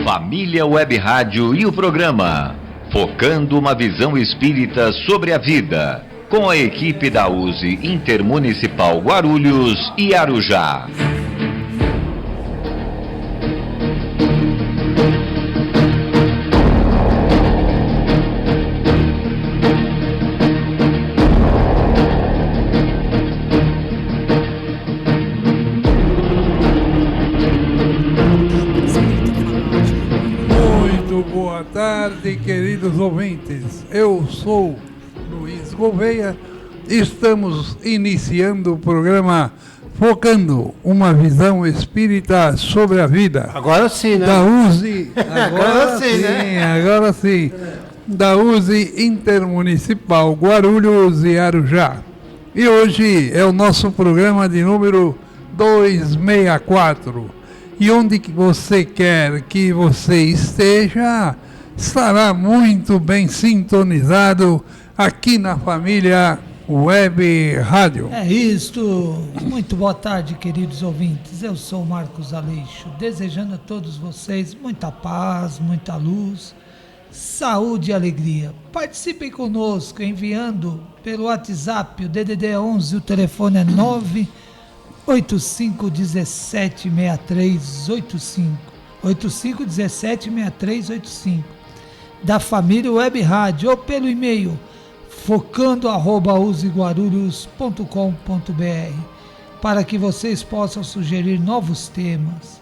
Família Web Rádio e o programa Focando uma Visão Espírita sobre a Vida, com a equipe da USE Intermunicipal Guarulhos e Arujá. Boa tarde, queridos ouvintes. Eu sou Luiz Gouveia. Estamos iniciando o programa Focando uma Visão Espírita sobre a Vida. Agora sim, né? Da USE. Agora sim, né? Agora sim. Da USE Intermunicipal Guarulhos e Arujá. E hoje é o nosso programa de número 264. E onde que você quer que você esteja, estará muito bem sintonizado aqui na família Web Rádio. É isto. Muito boa tarde, queridos ouvintes. Eu sou Marcos Aleixo, desejando a todos vocês muita paz, muita luz, saúde e alegria. Participem conosco enviando pelo WhatsApp, o DDD é 11, o telefone é 985176385, 85176385, da família Web Rádio, ou pelo e-mail focando@useguarulhos.com.br, para que vocês possam sugerir novos temas.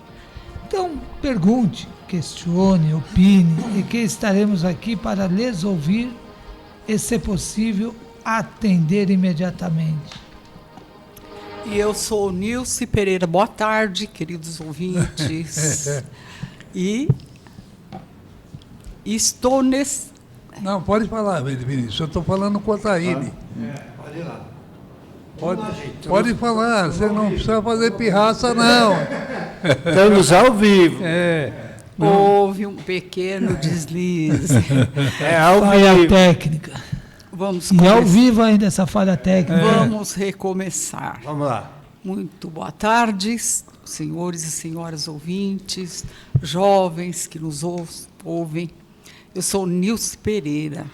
Então, pergunte, questione, opine, e que estaremos aqui para lhes ouvir e, se possível, atender imediatamente. E eu sou Nilce Pereira. Boa tarde, queridos ouvintes. E estou nesse... Não, pode falar, Vinícius. Eu estou falando com a Taíde. Pode ir lá. Pode falar, você não precisa fazer pirraça, não. Estamos ao vivo. Houve um pequeno deslize. Ao Falha vivo. técnica. Vamos E ao começar. vivo ainda essa falha técnica. Vamos recomeçar. Vamos lá. Muito boa tarde, senhores e senhoras ouvintes, jovens que nos ouvem. Eu sou Nilce Pereira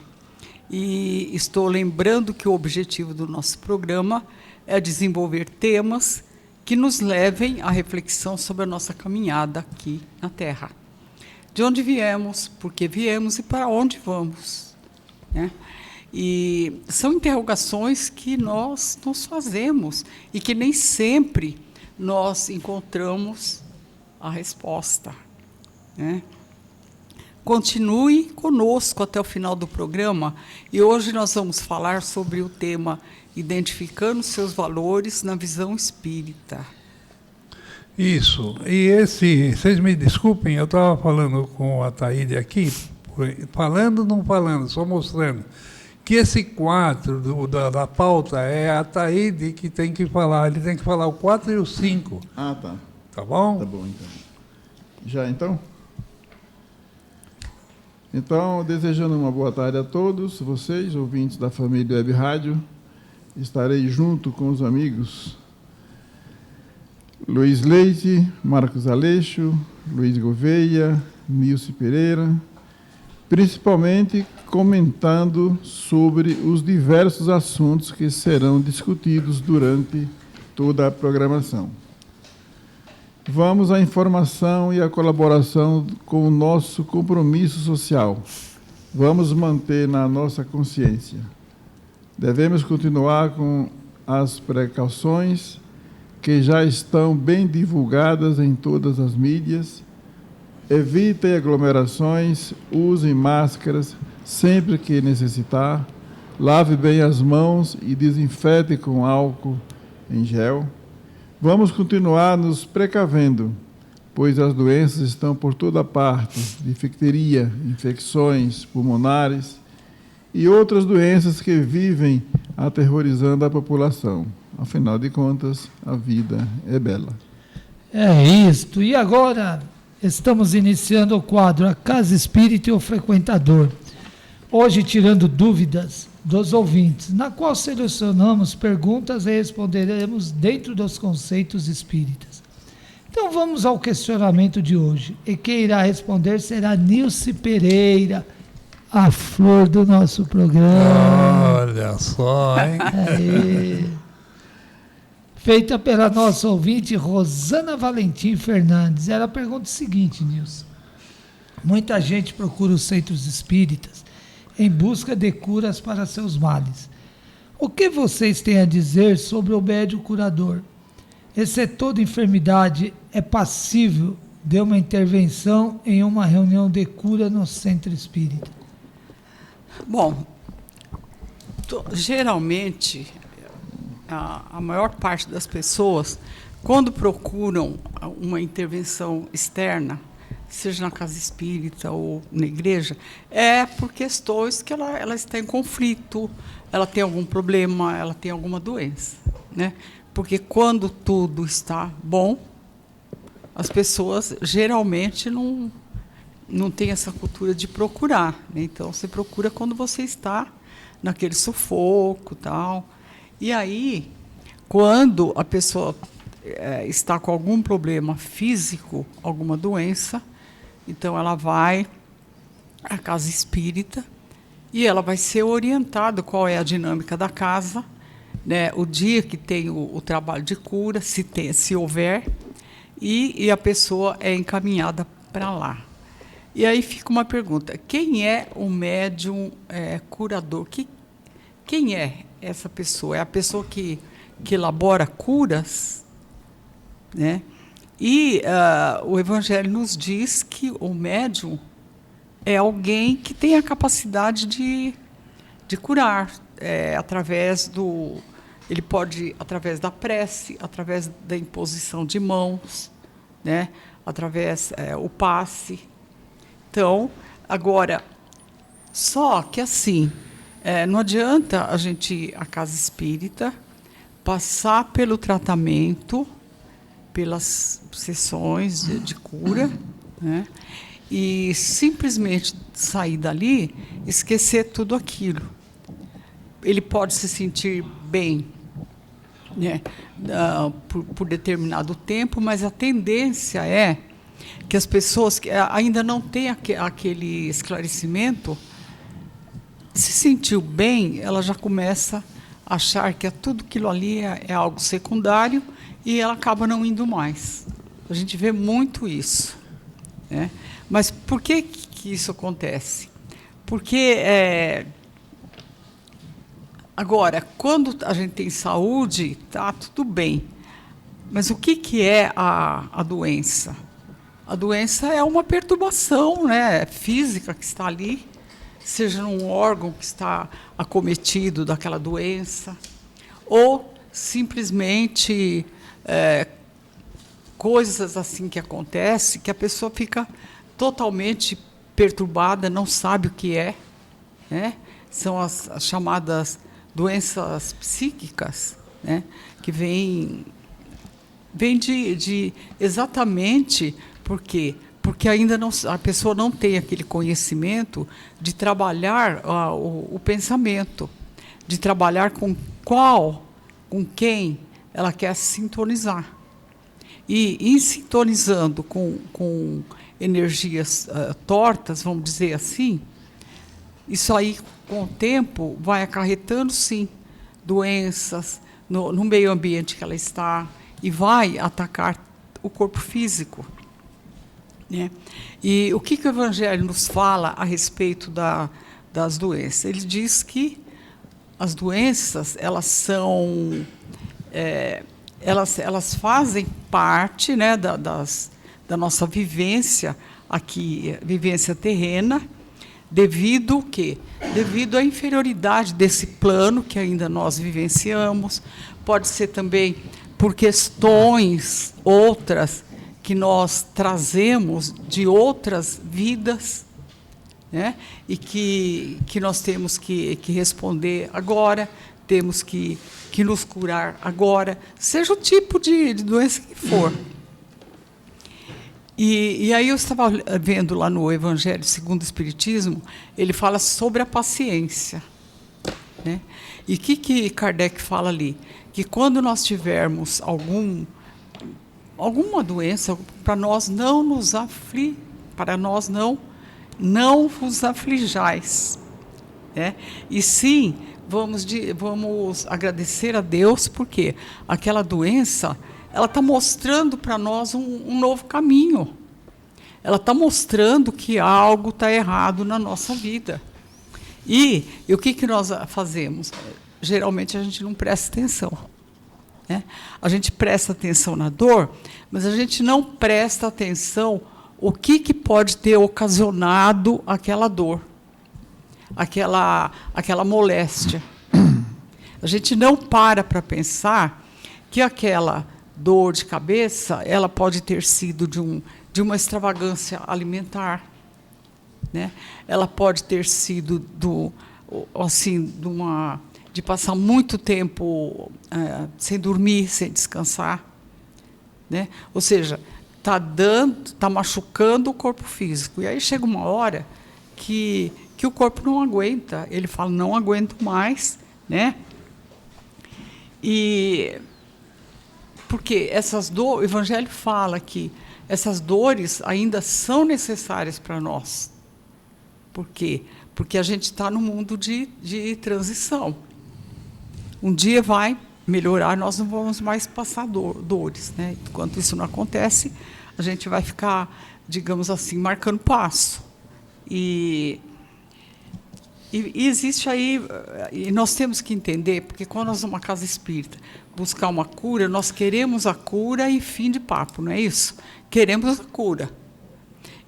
e estou lembrando que o objetivo do nosso programa é desenvolver temas que nos levem à reflexão sobre a nossa caminhada aqui na Terra. De onde viemos, por que viemos e para onde vamos, né? E são interrogações que nós nos fazemos e que nem sempre nós encontramos a resposta, né? Continue conosco até o final do programa e hoje nós vamos falar sobre o tema Identificando seus valores na visão espírita. Isso. E vocês me desculpem, eu estava falando com a Taíde aqui, falando, não falando, só mostrando, que esse 4 da pauta é a Taíde que tem que falar, ele tem que falar o 4 e o 5. Ah, tá. Tá bom? Tá bom, então. Já, então? Então, desejando uma boa tarde a todos, vocês, ouvintes da família Web Rádio, estarei junto com os amigos Luiz Leite, Marcos Aleixo, Luiz Gouveia, Nilce Pereira, principalmente comentando sobre os diversos assuntos que serão discutidos durante toda a programação. Vamos à informação e à colaboração com o nosso compromisso social. Vamos manter na nossa consciência. Devemos continuar com as precauções que já estão bem divulgadas em todas as mídias. Evitem aglomerações, usem máscaras sempre que necessitar, lave bem as mãos e desinfete com álcool em gel. Vamos continuar nos precavendo, pois as doenças estão por toda parte, difteria, infecções pulmonares e outras doenças que vivem aterrorizando a população. Afinal de contas, a vida é bela. É isto. E agora estamos iniciando o quadro A Casa Espírita e o Frequentador. Hoje tirando dúvidas dos ouvintes, na qual selecionamos perguntas e responderemos dentro dos conceitos espíritas. Então vamos ao questionamento de hoje. E quem irá responder será Nilce Pereira, a flor do nosso programa. Olha só, hein? Aê. Feita pela nossa ouvinte Rosana Valentim Fernandes. Ela pergunta o seguinte, Nilce. Muita gente procura os centros espíritas em busca de curas para seus males. O que vocês têm a dizer sobre o médium curador? Esse toda enfermidade é passível de uma intervenção em uma reunião de cura no centro espírita? Bom, geralmente, a maior parte das pessoas, quando procuram uma intervenção externa, seja na casa espírita ou na igreja, é por questões que ela está em conflito, ela tem algum problema, ela tem alguma doença, né? Porque quando tudo está bom, as pessoas geralmente não têm essa cultura de procurar, né? Então, você procura quando você está naquele sufoco, tal. E aí, quando a pessoa está com algum problema físico, alguma doença, então ela vai à casa espírita e ela vai ser orientada qual é a dinâmica da casa, né, o dia que tem o trabalho de cura, se houver, e a pessoa é encaminhada para lá. E aí fica uma pergunta: quem é o médium curador? Quem é essa pessoa? É a pessoa que elabora curas, né? E o Evangelho nos diz que o médium é alguém que tem a capacidade de curar, ele pode, através da prece, através da imposição de mãos, né? Através o passe. Então, agora, só que assim, não adianta a gente ir à casa espírita, passar pelo tratamento, pelas sessões de cura, né? E simplesmente sair dali, esquecer tudo aquilo. Ele pode se sentir bem, né, por determinado tempo, mas a tendência é que as pessoas que ainda não têm aquele esclarecimento, se sentiu bem, ela já começa a achar que tudo aquilo ali é algo secundário e ela acaba não indo mais. A gente vê muito isso, né? Mas por que isso acontece? Porque agora, quando a gente tem saúde, tá tudo bem. Mas o que é a doença? A doença é uma perturbação, né, física que está ali, seja num órgão que está acometido daquela doença, ou simplesmente coisas assim que acontecem, que a pessoa fica totalmente perturbada, não sabe o que é, né? São as chamadas doenças psíquicas, né? Que vêm de exatamente porque ainda a pessoa não tem aquele conhecimento de trabalhar o pensamento, de trabalhar com quem ela quer se sintonizar. E em sintonizando com energias tortas, vamos dizer assim, isso aí, com o tempo, vai acarretando, sim, doenças no meio ambiente que ela está e vai atacar o corpo físico, né? E o que o Evangelho nos fala a respeito das doenças? Ele diz que as doenças, elas são... elas fazem parte, né, da nossa vivência aqui, vivência terrena, devido o quê? Devido à inferioridade desse plano que ainda nós vivenciamos. Pode ser também por questões outras que nós trazemos de outras vidas, né? E que nós temos que responder agora, temos que nos curar agora, seja o tipo de doença que for. E aí eu estava vendo lá no Evangelho segundo o Espiritismo, ele fala sobre a paciência, né? E o que Kardec fala ali? Que quando nós tivermos algum alguma doença, para nós não vos aflijais, né? E sim, vamos agradecer a Deus, porque aquela doença, ela está mostrando para nós um novo caminho. Ela está mostrando que algo está errado na nossa vida. E o que nós fazemos? Geralmente a gente não presta atenção, né? A gente presta atenção na dor, mas a gente não presta atenção o que pode ter ocasionado aquela dor, aquela moléstia. A gente não para pensar que aquela dor de cabeça, ela pode ter sido de uma extravagância alimentar, né? Ela pode ter sido de passar muito tempo sem dormir, sem descansar, né? Ou seja, está machucando o corpo físico. E aí chega uma hora que o corpo não aguenta. Ele fala, não aguento mais, né? E porque o Evangelho fala que essas dores ainda são necessárias para nós. Por quê? Porque a gente está no mundo de transição. Um dia vai melhorar, nós não vamos mais passar dores, né? Enquanto isso não acontece, a gente vai ficar, digamos assim, marcando passo. E existe aí, e nós temos que entender, porque quando nós vamos a uma casa espírita buscar uma cura, nós queremos a cura e fim de papo, não é isso? Queremos a cura.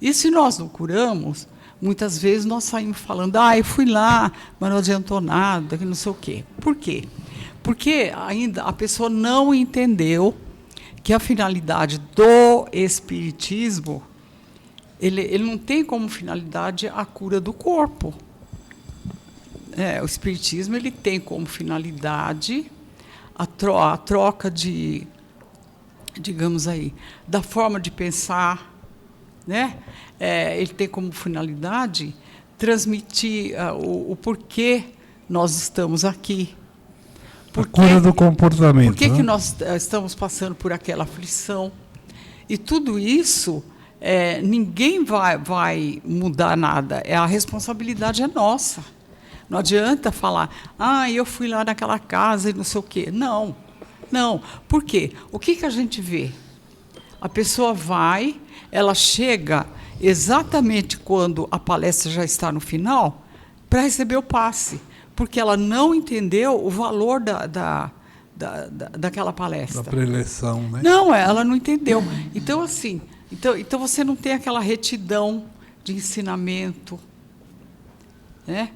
E se nós não curamos, muitas vezes nós saímos falando, eu fui lá, mas não adiantou nada, que não sei o quê. Por quê? Porque ainda a pessoa não entendeu que a finalidade do espiritismo, ele não tem como finalidade a cura do corpo. O espiritismo ele tem como finalidade a troca digamos aí, da forma de pensar, né? Ele tem como finalidade transmitir o porquê nós estamos aqui. A cura do comportamento. Por que nós estamos passando por aquela aflição? E tudo isso, ninguém vai mudar nada. A responsabilidade é nossa. Não adianta falar, eu fui lá naquela casa e não sei o quê. Não. Por quê? O que a gente vê? A pessoa vai, ela chega exatamente quando a palestra já está no final para receber o passe, porque ela não entendeu o valor daquela palestra. Da preleção, né? Não, ela não entendeu. Então, assim, então você não tem aquela retidão de ensinamento, né?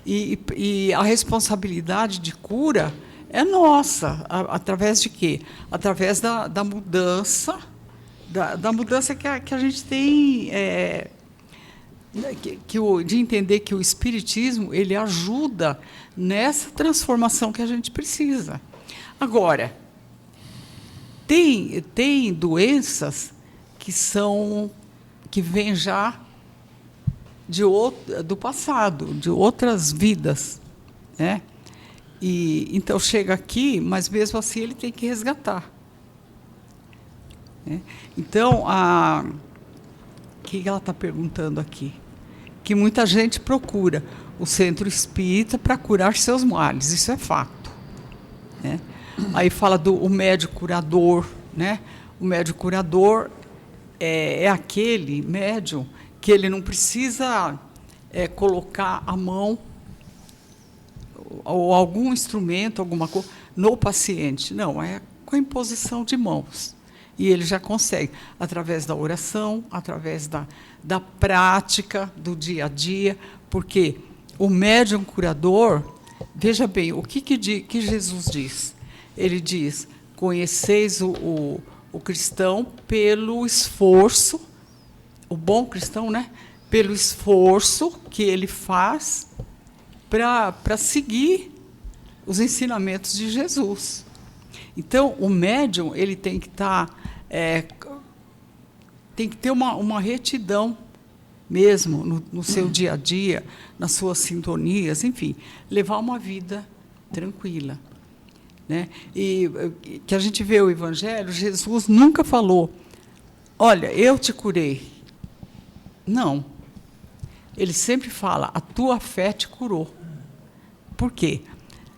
E a responsabilidade de cura é nossa. Através de quê? Através da mudança, da mudança que a gente tem, de entender que o espiritismo ele ajuda nessa transformação que a gente precisa. Agora, tem doenças que vêm já do passado, de outras vidas, né? E então chega aqui, mas mesmo assim ele tem que resgatar, né? Então, o que ela está perguntando aqui? Que muita gente procura o centro espírita para curar seus males, isso é fato, né? Aí fala o médium curador, né? O médium curador é aquele médium que ele não precisa colocar a mão ou algum instrumento, alguma coisa, no paciente. Não, é com a imposição de mãos. E ele já consegue, através da oração, através da prática do dia a dia, porque o médium curador, veja bem, o que Jesus diz? Ele diz, conheceis o cristão pelo esforço, o bom cristão, né? Pelo esforço que ele faz para seguir os ensinamentos de Jesus. Então, o médium ele tem que estar, tem que ter uma retidão mesmo no seu dia a dia, nas suas sintonias, enfim, levar uma vida tranquila. né? E que a gente vê o Evangelho, Jesus nunca falou, olha, eu te curei. Não. Ele sempre fala, a tua fé te curou. Por quê?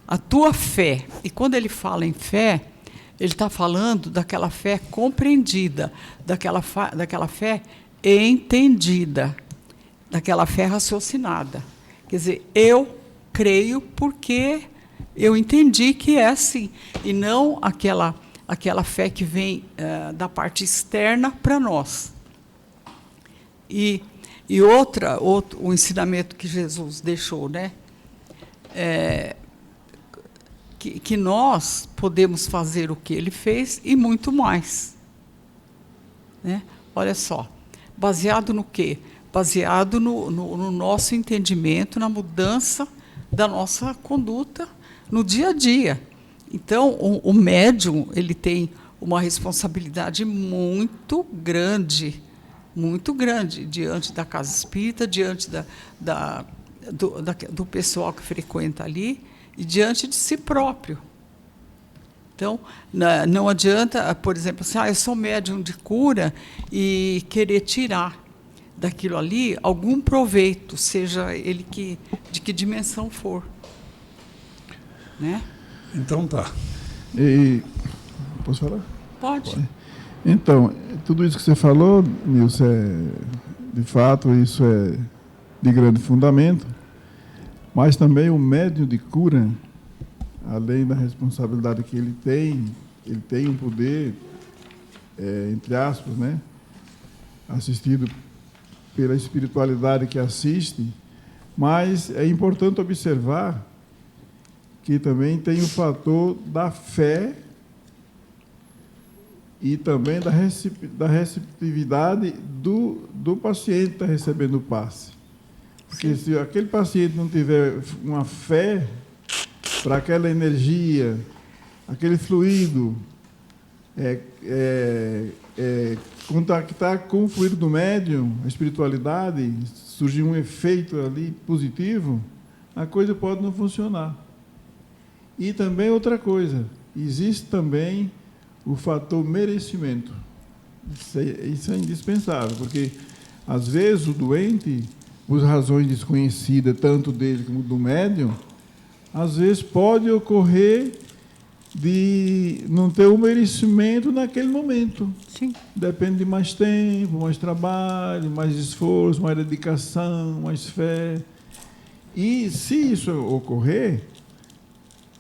A tua fé, e quando ele fala em fé, ele está falando daquela fé compreendida, daquela fé entendida, daquela fé raciocinada. Quer dizer, eu creio porque eu entendi que é assim, e não aquela fé que vem da parte externa para nós. E o ensinamento que Jesus deixou, né? Que nós podemos fazer o que ele fez e muito mais. Né? Olha só, baseado no quê? Baseado no nosso entendimento, na mudança da nossa conduta no dia a dia. Então, o médium ele tem uma responsabilidade muito grande diante da casa espírita, diante do pessoal que frequenta ali, e diante de si próprio. Então, não adianta, por exemplo, assim, eu sou médium de cura e querer tirar daquilo ali algum proveito, seja ele de que dimensão for. Né? Então tá. Posso falar? Pode. Então, tudo isso que você falou, Nilson, de fato, isso é de grande fundamento. Mas também o médium de cura, além da responsabilidade que ele tem um poder, entre aspas, né, assistido pela espiritualidade que assiste, mas é importante observar que também tem o fator da fé e também da receptividade do paciente que está recebendo o passe. Porque se aquele paciente não tiver uma fé para aquela energia, aquele fluido, contactar com o fluido do médium, a espiritualidade, surgir um efeito ali positivo, a coisa pode não funcionar. E também outra coisa, existe também o fator merecimento. Isso é indispensável, porque às vezes o doente, por razões desconhecidas, tanto dele como do médium, às vezes pode ocorrer de não ter o merecimento naquele momento. Sim. Depende de mais tempo, mais trabalho, mais esforço, mais dedicação, mais fé. E se isso ocorrer,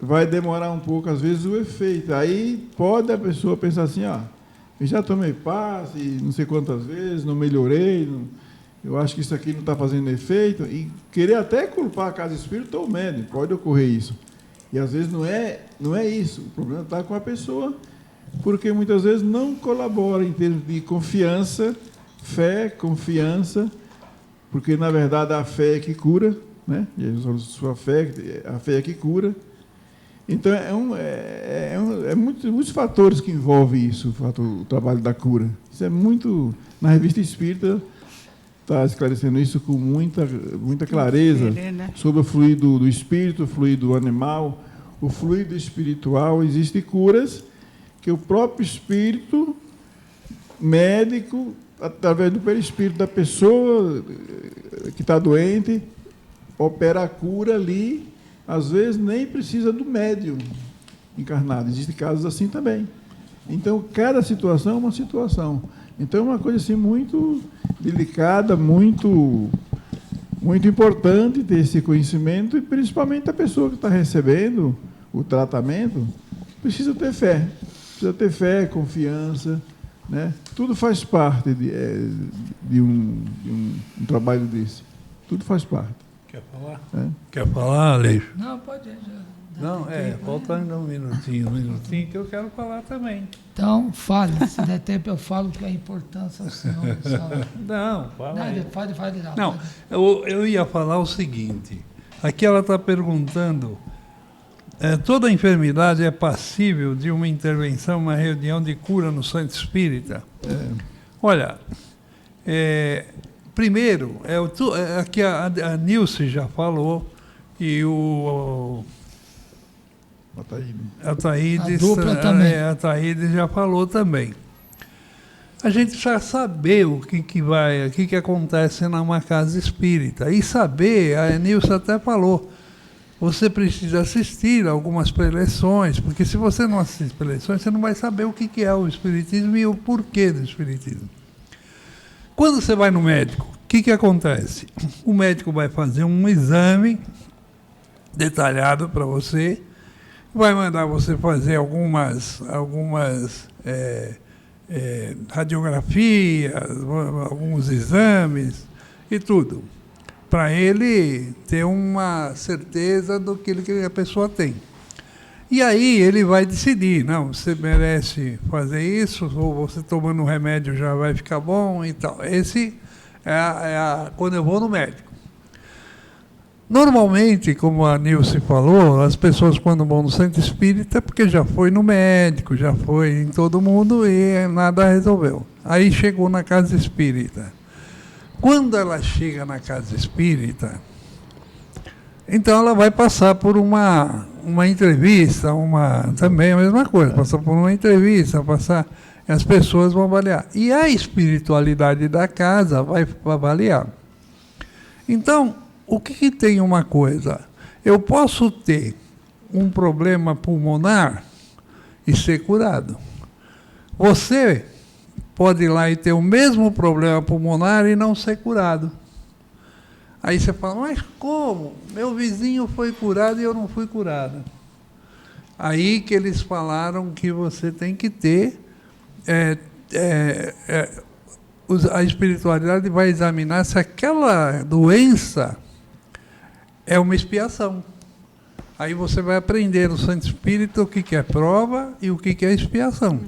vai demorar um pouco, às vezes, o efeito. Aí pode a pessoa pensar assim, eu já tomei passe, não sei quantas vezes, não melhorei, eu acho que isso aqui não está fazendo efeito, e querer até culpar a casa espírita ou o médium, pode ocorrer isso. E às vezes não é isso, o problema está com a pessoa, porque muitas vezes não colabora em termos de confiança, fé, confiança, porque na verdade a fé é que cura, né? A fé é que cura. Então muitos fatores que envolvem isso, o trabalho da cura. Isso é muito, na Revista Espírita está esclarecendo isso com muita clareza, sobre o fluido do espírito, o fluido animal, o fluido espiritual. Existem curas que o próprio espírito médico, através do perispírito da pessoa que está doente, opera a cura ali, às vezes nem precisa do médium encarnado. Existem casos assim também. Então, cada situação é uma situação. Então, é uma coisa assim muito delicada, muito importante ter esse conhecimento, e principalmente a pessoa que está recebendo o tratamento precisa ter fé. Precisa ter fé, confiança, né? Tudo faz parte de um trabalho desse. Tudo faz parte. Quer falar? Quer falar, Aleixo? Não, pode ir. Não, falta ainda um minutinho, que eu quero falar também. Então, fale. Se der tempo, eu falo que a importância do senhor. Não, fala aí. Pode. Não, eu ia falar o seguinte. Aqui ela está perguntando, toda enfermidade é passível de uma intervenção, uma reunião de cura no Centro Espírita? Olha, primeiro, aqui a Nilce já falou, e A Ataíde, A dupla também. a Ataíde já falou também. A gente já saber o que acontece numa casa espírita. E saber, a Nilce até falou, você precisa assistir algumas preleções, porque se você não assistir preleções, você não vai saber o que é o espiritismo e o porquê do espiritismo. Quando você vai no médico, o que acontece? O médico vai fazer um exame detalhado para você, vai mandar você fazer algumas radiografias, alguns exames e tudo, para ele ter uma certeza do que a pessoa tem. E aí ele vai decidir, não, você merece fazer isso, ou você tomando um remédio já vai ficar bom e tal. Esse quando eu vou no médico. Normalmente, como a Nilce falou, as pessoas quando vão no centro espírita é porque já foi no médico, já foi em todo mundo e nada resolveu. Aí chegou na casa espírita. Quando ela chega na casa espírita, então ela vai passar por uma entrevista, também a mesma coisa, passar por uma entrevista, as pessoas vão avaliar. E a espiritualidade da casa vai avaliar. Então, o que tem uma coisa? Eu posso ter um problema pulmonar e ser curado. Você pode ir lá e ter o mesmo problema pulmonar e não ser curado. Aí você fala, mas como? Meu vizinho foi curado e eu não fui curado. Aí que eles falaram que você tem que ter... a espiritualidade vai examinar se aquela doença é uma expiação. Aí você vai aprender no centro espírita o que é prova e o que é expiação.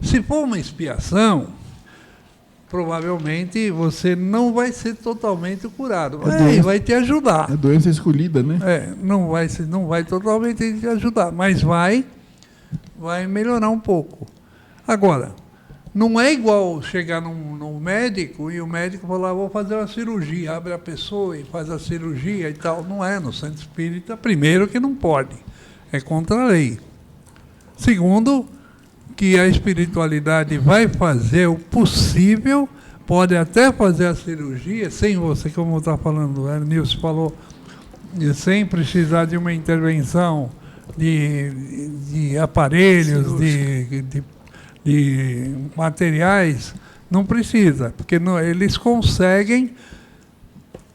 Se for uma expiação, provavelmente você não vai ser totalmente curado. Vai te ajudar. É doença escolhida, né? Não vai totalmente te ajudar, mas vai melhorar um pouco. Agora, não é igual chegar num médico e o médico falar, vou fazer uma cirurgia, abre a pessoa e faz a cirurgia e tal. Não é, no centro espírita, primeiro que não pode, é contra a lei. Segundo, que a espiritualidade vai fazer o possível, pode até fazer a cirurgia, sem você, como está falando, o Nilce falou, sem precisar de uma intervenção de aparelhos, de materiais, não precisa, porque eles conseguem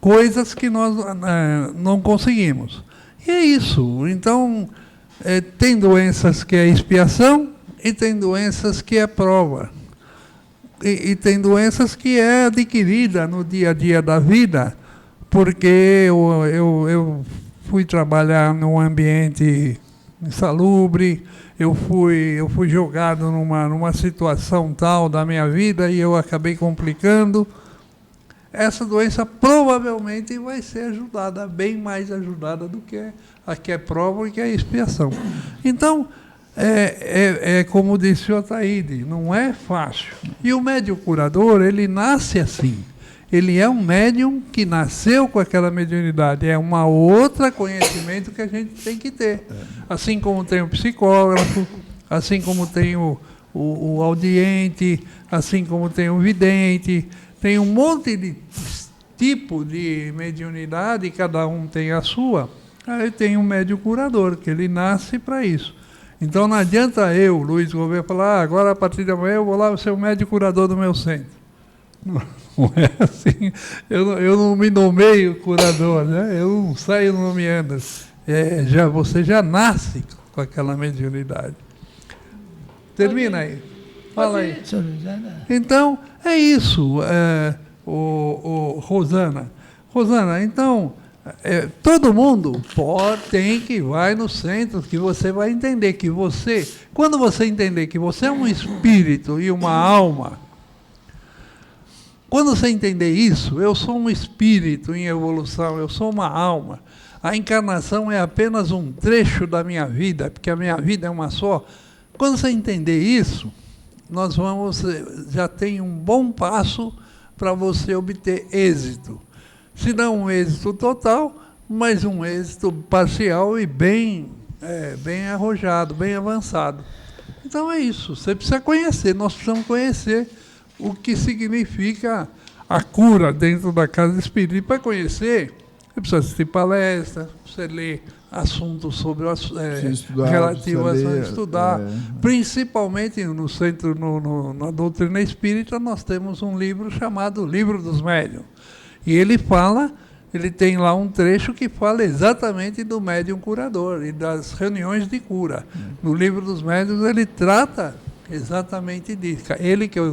coisas que nós não conseguimos. E é isso. Então, tem doenças que é expiação e tem doenças que é prova. E tem doenças que é adquirida no dia a dia da vida, porque eu fui trabalhar num ambiente insalubre, eu fui jogado numa situação tal da minha vida e eu acabei complicando. Essa doença provavelmente vai ser ajudada, bem mais ajudada do que a que é prova e que é expiação. Então, como disse o Ataíde, não é fácil. E o médium curador, ele nasce assim. Ele é um médium que nasceu com aquela mediunidade. É uma outra conhecimento que a gente tem que ter. Assim como tem o psicógrafo, assim como tem o audiente, assim como tem o vidente. Tem um monte de tipo de mediunidade, cada um tem a sua. Aí tem um médium curador, que ele nasce para isso. Então não adianta eu, Luiz Gouveia, falar, agora a partir de amanhã eu vou lá ser o médium curador do meu centro. Não é assim. Eu não me nomeio curador, né? Eu não saio nomeando. Você já nasce com aquela mediunidade. Termina aí. Fala aí. Então, é isso, Rosana. Rosana, então, todo mundo tem que vai no centro, que você vai entender que você, quando você entender que você é um espírito e uma alma, quando você entender isso, eu sou um espírito em evolução, eu sou uma alma, a encarnação é apenas um trecho da minha vida, porque a minha vida é uma só. Quando você entender isso, já tem um bom passo para você obter êxito. Se não um êxito total, mas um êxito parcial e bem bem arrojado, bem avançado. Então é isso, você precisa conhecer, nós precisamos conhecer o que significa a cura dentro da casa espírita. E para conhecer, você precisa assistir palestras, você ler assuntos sobre relativos a estudar. Principalmente no centro, na doutrina espírita, nós temos um livro chamado Livro dos Médiuns. E ele tem lá um trecho que fala exatamente do médium curador e das reuniões de cura. No Livro dos Médiuns ele trata exatamente disso.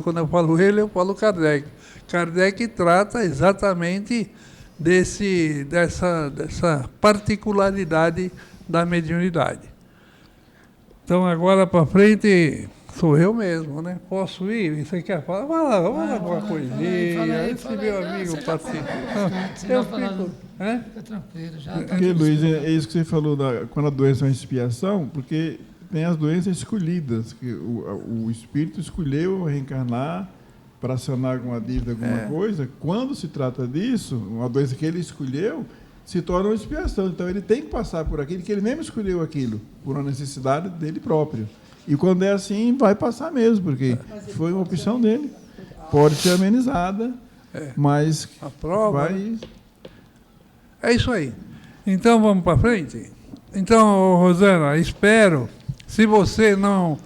Quando eu falo ele, eu falo Kardec. Kardec trata exatamente dessa particularidade da mediunidade. Então, agora para frente, sou eu mesmo, né? Posso ir? Você quer falar? Vai lá, vamos lá alguma coisinha. Esse meu amigo participa. Eu fico... Fica tranquilo, já. Porque, Luiz, é isso que você falou, quando a doença é uma expiação, porque tem as doenças escolhidas, que o espírito escolheu reencarnar para sanar alguma dívida, alguma coisa. Quando se trata disso, uma doença que ele escolheu, se torna uma expiação. Então, ele tem que passar por aquilo que ele mesmo escolheu aquilo, por uma necessidade dele próprio. E quando é assim, vai passar mesmo, porque foi uma opção dele. Pode ser amenizada, mas a prova, vai... né? É isso aí. Então, vamos para frente? Então, Rosana, espero, se você não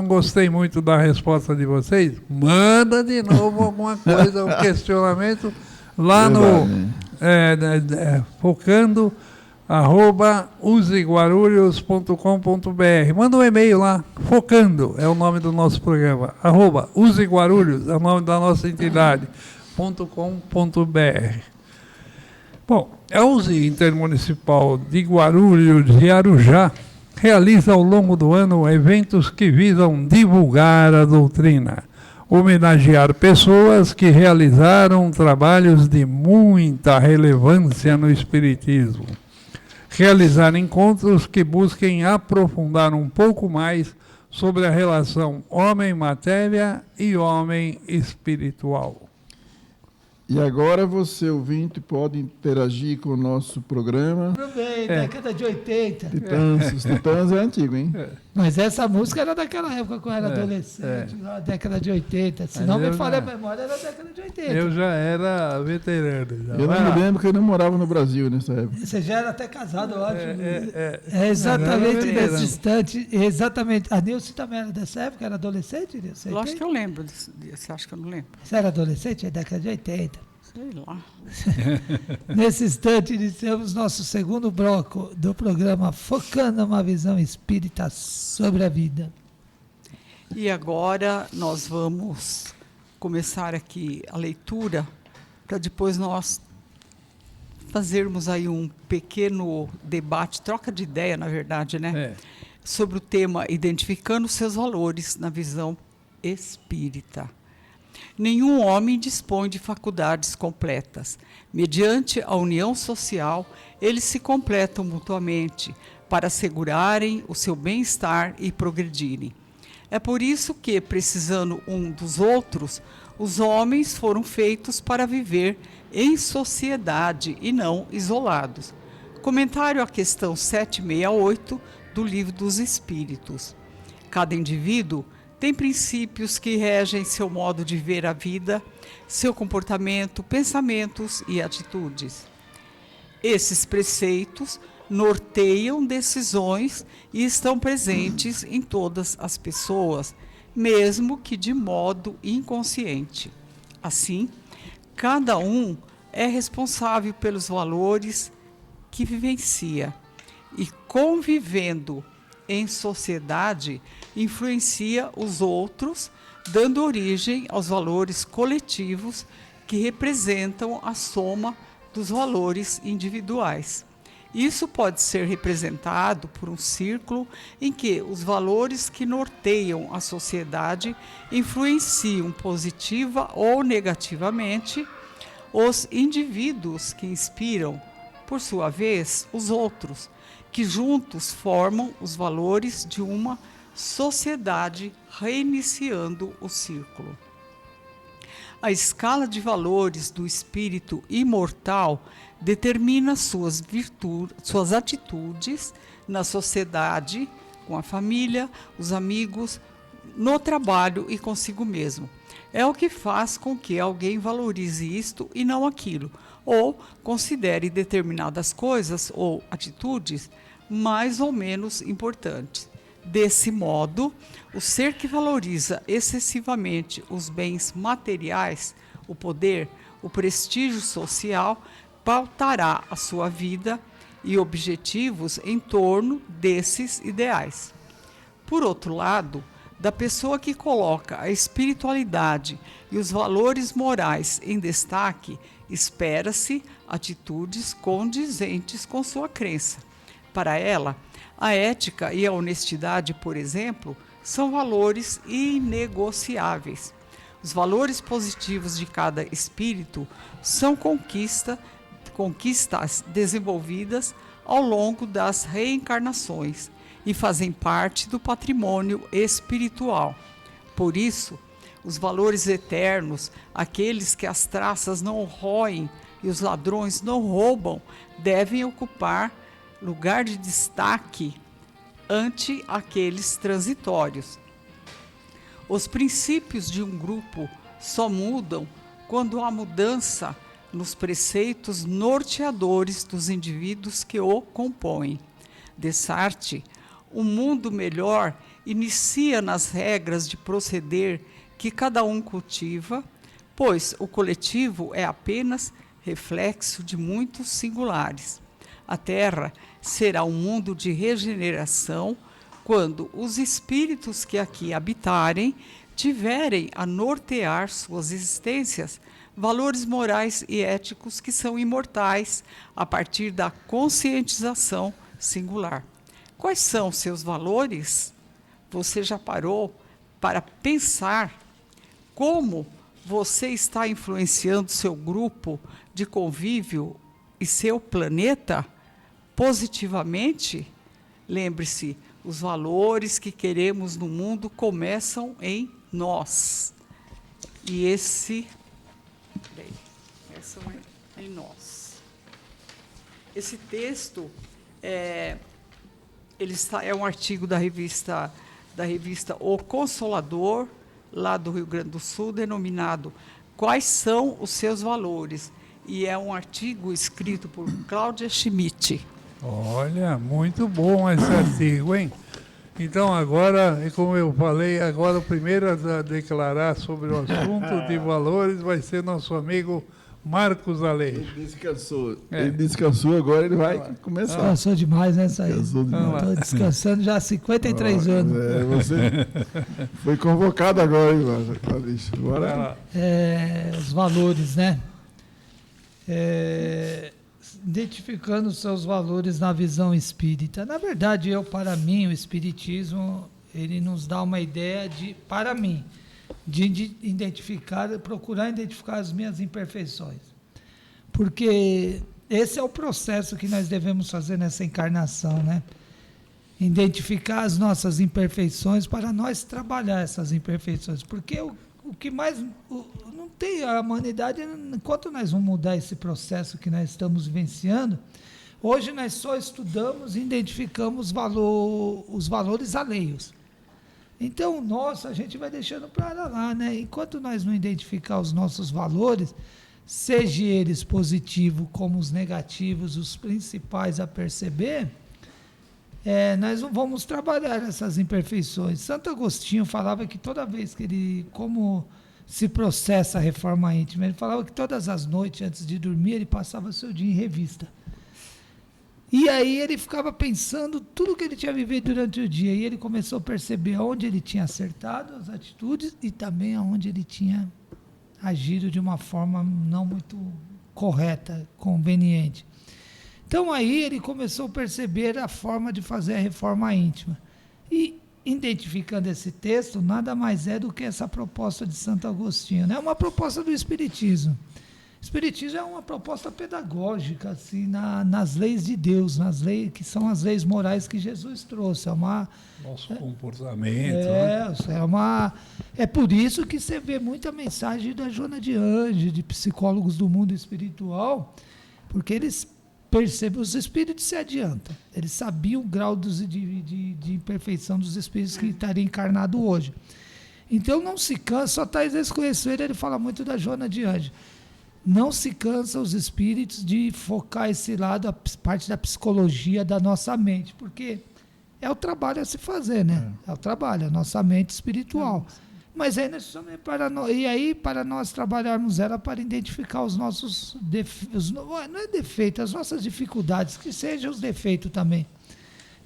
gostei muito da resposta de vocês, manda de novo alguma coisa, um questionamento lá no focando @useguarulhos.com.br. Manda um e-mail lá, focando é o nome do nosso programa, @useguarulhos é o nome da nossa entidade, .com.br. Bom, a USE Intermunicipal de Guarulhos e Arujá realiza ao longo do ano eventos que visam divulgar a doutrina, homenagear pessoas que realizaram trabalhos de muita relevância no espiritismo, realizar encontros que busquem aprofundar um pouco mais sobre a relação homem-matéria e homem espiritual. E agora você, ouvinte, pode interagir com o nosso programa. Tudo bem, década de 80. Os Titãs é antigo, hein? Mas essa música era daquela época, quando eu era adolescente, na década de 80. Se não me falha a memória, era da década de 80. Eu já era veterano. Eu não me lembro que eu não morava no Brasil nessa época. Você já era até casado, eu acho. É exatamente nesse instante. Exatamente. A Nilce também era dessa época? Era adolescente, Nilce? Eu acho que eu lembro disso. Acho que eu não lembro. Você era adolescente? É década de 80. Sei lá. Nesse instante, iniciamos nosso segundo bloco do programa Focando uma Visão Espírita sobre a Vida. E agora nós vamos começar aqui a leitura, para depois nós fazermos aí um pequeno debate, troca de ideia, na verdade, né? Sobre o tema Identificando seus valores na visão espírita. Nenhum homem dispõe de faculdades completas. Mediante a união social, eles se completam mutuamente para assegurarem o seu bem-estar e progredirem. É por isso que, precisando um dos outros, os homens foram feitos para viver em sociedade e não isolados. Comentário à questão 768 do Livro dos Espíritos. Cada indivíduo tem princípios que regem seu modo de ver a vida, seu comportamento, pensamentos e atitudes. Esses preceitos norteiam decisões e estão presentes em todas as pessoas, mesmo que de modo inconsciente. Assim, cada um é responsável pelos valores que vivencia e, convivendo em sociedade, influencia os outros, dando origem aos valores coletivos que representam a soma dos valores individuais. Isso pode ser representado por um círculo em que os valores que norteiam a sociedade influenciam positiva ou negativamente os indivíduos que inspiram, por sua vez, os outros, que juntos formam os valores de uma sociedade, reiniciando o círculo. A escala de valores do espírito imortal determina suas atitudes na sociedade, com a família, os amigos, no trabalho e consigo mesmo. É o que faz com que alguém valorize isto e não aquilo, ou considere determinadas coisas ou atitudes mais ou menos importantes. Desse modo, o ser que valoriza excessivamente os bens materiais, o poder, o prestígio social, pautará a sua vida e objetivos em torno desses ideais. Por outro lado, da pessoa que coloca a espiritualidade e os valores morais em destaque, espera-se atitudes condizentes com sua crença. Para ela, a ética e a honestidade, por exemplo, são valores inegociáveis. Os valores positivos de cada espírito são conquistas desenvolvidas ao longo das reencarnações e fazem parte do patrimônio espiritual. Por isso, os valores eternos, aqueles que as traças não roem e os ladrões não roubam, devem ocupar lugar de destaque ante aqueles transitórios. Os princípios de um grupo só mudam quando há mudança nos preceitos norteadores dos indivíduos que o compõem. Dessarte, um mundo melhor inicia nas regras de proceder que cada um cultiva, pois o coletivo é apenas reflexo de muitos singulares. A Terra será um mundo de regeneração quando os espíritos que aqui habitarem tiverem a nortear suas existências valores morais e éticos que são imortais a partir da conscientização singular. Quais são seus valores? Você já parou para pensar como você está influenciando seu grupo de convívio e seu planeta positivamente? Lembre-se, os valores que queremos no mundo começam em nós. E começam em nós. Esse texto é um artigo da revista O Consolador, lá do Rio Grande do Sul, denominado Quais são os seus valores? E é um artigo escrito por Cláudia Schmidt. Olha, muito bom esse artigo, hein? Então agora, como eu falei, agora o primeiro a declarar sobre o assunto de valores vai ser nosso amigo Marcos Aleixo. Ele descansou, agora ele vai começar. Descansou demais, né, Saí? Estou descansando já há 53 anos. Você foi convocado agora, hein, Aleixo? Agora... os valores, né? Identificando os seus valores na visão espírita. Na verdade, para mim, o espiritismo, ele nos dá uma ideia para mim, de procurar identificar as minhas imperfeições. Porque esse é o processo que nós devemos fazer nessa encarnação, né? Identificar as nossas imperfeições para nós trabalhar essas imperfeições. Porque o que mais... não tem a humanidade, enquanto nós vamos mudar esse processo que nós estamos vivenciando, hoje nós só estudamos e identificamos os valores alheios. Então, a gente vai deixando para lá, né? Enquanto nós não identificar os nossos valores, seja eles positivos como os negativos, os principais a perceber, nós não vamos trabalhar essas imperfeições. Santo Agostinho falava que toda vez que como se processa a reforma íntima, ele falava que todas as noites, antes de dormir, ele passava seu dia em revista. E aí ele ficava pensando tudo que ele tinha vivido durante o dia, e ele começou a perceber onde ele tinha acertado as atitudes e também onde ele tinha agido de uma forma não muito correta, conveniente. Então aí ele começou a perceber a forma de fazer a reforma íntima. E identificando esse texto, nada mais é do que essa proposta de Santo Agostinho, né? Uma proposta do Espiritismo. Espiritismo é uma proposta pedagógica assim, nas leis de Deus, nas leis que são as leis morais que Jesus trouxe. Nosso comportamento. Né? É por isso que você vê muita mensagem da Joana de Anjos, de psicólogos do mundo espiritual, porque eles percebem, os espíritos se adiantam. Eles sabiam o grau de imperfeição dos espíritos que estariam encarnados hoje. Então não se cansa, só Thais desconhecer, ele fala muito da Joana de Anjos. Não se cansa os espíritos de focar esse lado, a parte da psicologia da nossa mente, porque é o trabalho a se fazer, né? É o trabalho, a nossa mente espiritual. Mas aí nós precisamos para nós trabalharmos ela para identificar os nossos defeitos, não é defeito, as nossas dificuldades, que sejam os defeitos também.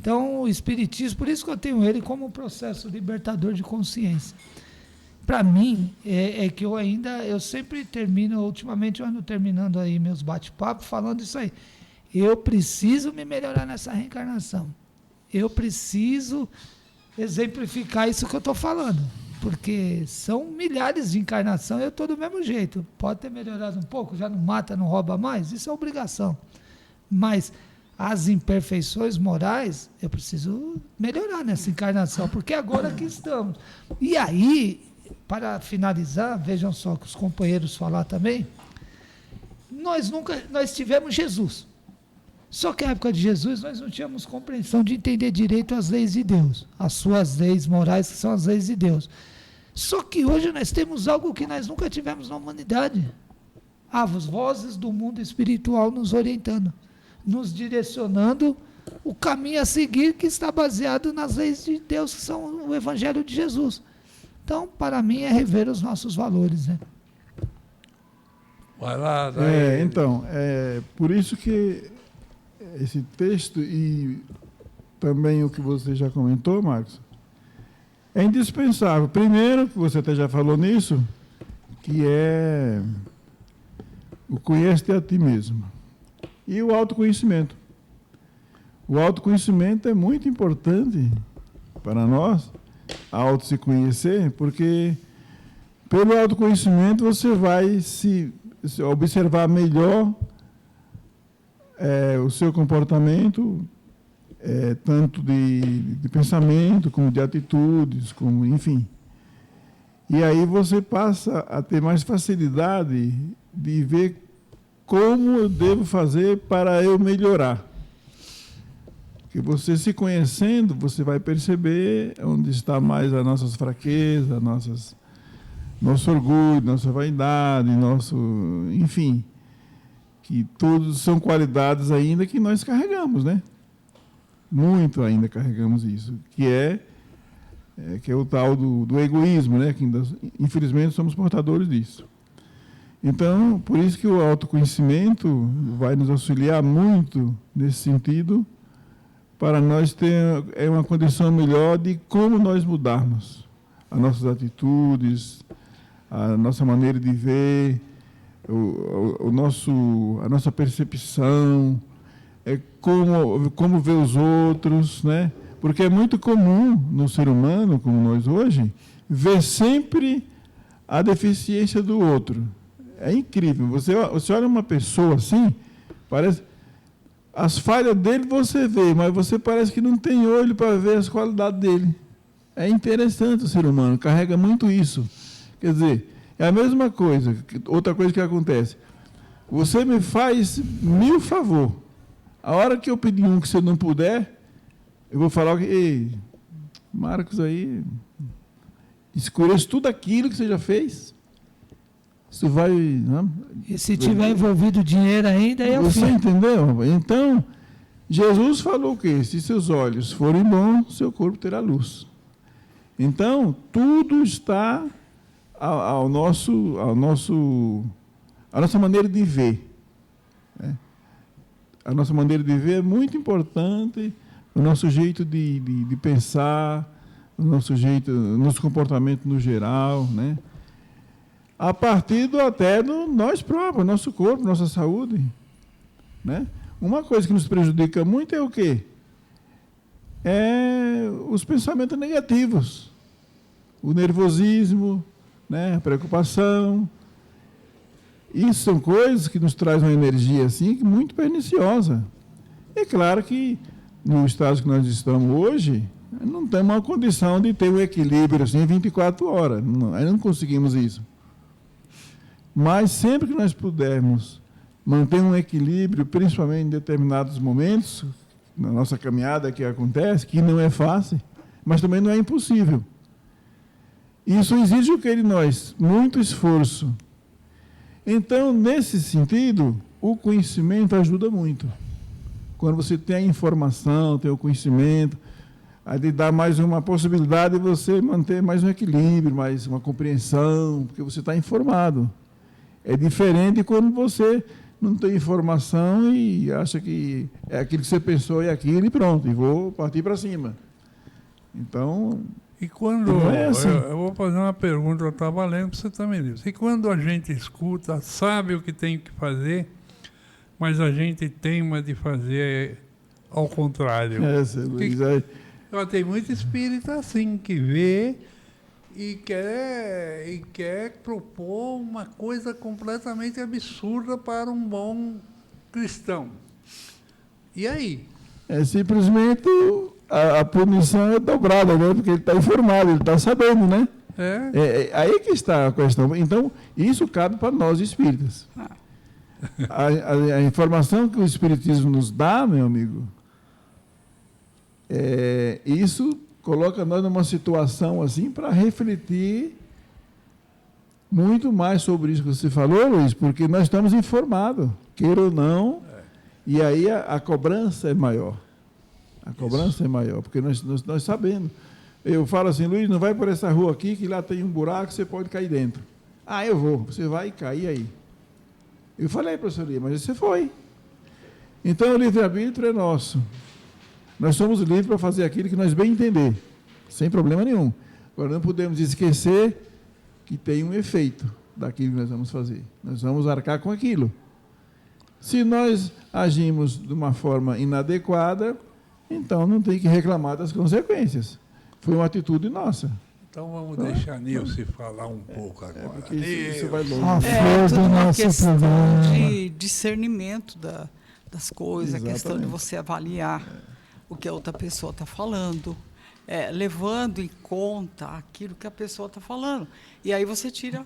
Então o espiritismo, por isso que eu tenho ele como um processo libertador de consciência. Para mim, é que eu sempre termino, ultimamente eu ando terminando aí meus bate-papos falando isso aí. Eu preciso me melhorar nessa reencarnação. Eu preciso exemplificar isso que eu estou falando. Porque são milhares de encarnações e eu estou do mesmo jeito. Pode ter melhorado um pouco, já não mata, não rouba mais, isso é obrigação. Mas as imperfeições morais, eu preciso melhorar nessa encarnação, porque agora aqui estamos. E aí, para finalizar, vejam só que os companheiros falar também, nós tivemos Jesus. Só que na época de Jesus nós não tínhamos compreensão de entender direito as leis de Deus, as suas leis morais, que são as leis de Deus. Só que hoje nós temos algo que nós nunca tivemos na humanidade. As vozes do mundo espiritual nos orientando, nos direcionando o caminho a seguir, que está baseado nas leis de Deus, que são o Evangelho de Jesus. Então, para mim, é rever os nossos valores, né? Vai lá, então, por isso que esse texto e também o que você já comentou, Marcos, é indispensável. Primeiro, que você até já falou nisso, que é o conhece-te a ti mesmo. E o autoconhecimento. O autoconhecimento é muito importante para nós, auto se conhecer, porque pelo autoconhecimento você vai se observar melhor o seu comportamento, tanto de pensamento, como de atitudes, como, enfim. E aí você passa a ter mais facilidade de ver como eu devo fazer para eu melhorar. Porque você se conhecendo, você vai perceber onde está mais as nossas fraquezas, nosso orgulho, nossa vaidade, enfim, que todos são qualidades ainda que nós carregamos, né? Muito ainda carregamos isso, que é o tal do egoísmo, né? Que ainda, infelizmente somos portadores disso. Então, por isso que o autoconhecimento vai nos auxiliar muito nesse sentido, para nós ter uma condição melhor de como nós mudarmos as nossas atitudes, a nossa maneira de ver, a nossa percepção, como ver os outros, né? Porque é muito comum no ser humano, como nós hoje, ver sempre a deficiência do outro. É incrível. Você olha uma pessoa assim, parece... As falhas dele você vê, mas você parece que não tem olho para ver as qualidades dele. É interessante o ser humano, carrega muito isso. Quer dizer, é a mesma coisa, outra coisa que acontece. Você me faz 1000 favor. A hora que eu pedir um que você não puder, eu vou falar que, ei, Marcos aí, escureça tudo aquilo que você já fez. Isso vai... Não? E se tiver envolvido dinheiro ainda, aí você entendeu? Então, Jesus falou o quê? Se seus olhos forem bons, seu corpo terá luz. Então, tudo está a nossa maneira de ver. Né? A nossa maneira de ver é muito importante, o nosso jeito de pensar, o nosso comportamento no geral, né? A partir até do nós próprios, nosso corpo, nossa saúde. Né? Uma coisa que nos prejudica muito é o quê? É os pensamentos negativos. O nervosismo, né? A preocupação. Isso são coisas que nos trazem uma energia assim muito perniciosa. É claro que no estado que nós estamos hoje, não temos uma condição de ter um equilíbrio assim 24 horas. Aí não conseguimos isso. Mas sempre que nós pudermos manter um equilíbrio, principalmente em determinados momentos, na nossa caminhada que acontece, que não é fácil, mas também não é impossível. Isso exige o que de nós? Muito esforço. Então, nesse sentido, o conhecimento ajuda muito. Quando você tem a informação, tem o conhecimento, aí dá mais uma possibilidade de você manter mais um equilíbrio, mais uma compreensão, porque você está informado. É diferente quando você não tem informação e acha que é aquilo que você pensou e aquilo e pronto, e vou partir para cima. Então, E quando, não é assim. eu vou fazer uma pergunta, eu estava lendo para você também disso. E quando a gente escuta, sabe o que tem que fazer, mas a gente teima de fazer ao contrário. Essa, Luiz, aí, Tem muito espírita assim, que vê e quer propor uma coisa completamente absurda para um bom cristão. E aí? é simplesmente a punição é dobrada, né? Porque ele está informado, ele está sabendo, né? Aí que está a questão. Então, isso cabe para nós espíritas. A informação que o Espiritismo nos dá, meu amigo, isso coloca nós numa situação assim para refletir muito mais sobre isso que você falou, Luiz, porque nós estamos informados, queira ou não, e aí a cobrança é maior. A cobrança é maior, porque nós sabemos. Eu falo assim, Luiz, não vai por essa rua aqui, que lá tem um buraco, você pode cair dentro. Ah, eu vou. Você vai cair aí. Eu falei, professor Lia, mas você foi. Então, o livre-arbítrio é nosso. Nós somos livres para fazer aquilo que nós bem entender, sem problema nenhum. Agora, não podemos esquecer que tem um efeito daquilo que nós vamos fazer. Nós vamos arcar com aquilo. Se nós agimos de uma forma inadequada, então não tem que reclamar das consequências. Foi uma atitude nossa. Então vamos deixar a Nilce falar um pouco agora. Porque isso vai longe. A flor do Uma nosso questão programa. de discernimento das coisas, a questão de Exatamente. você avaliar o que a outra pessoa está falando, levando em conta aquilo que a pessoa está falando. E aí você tira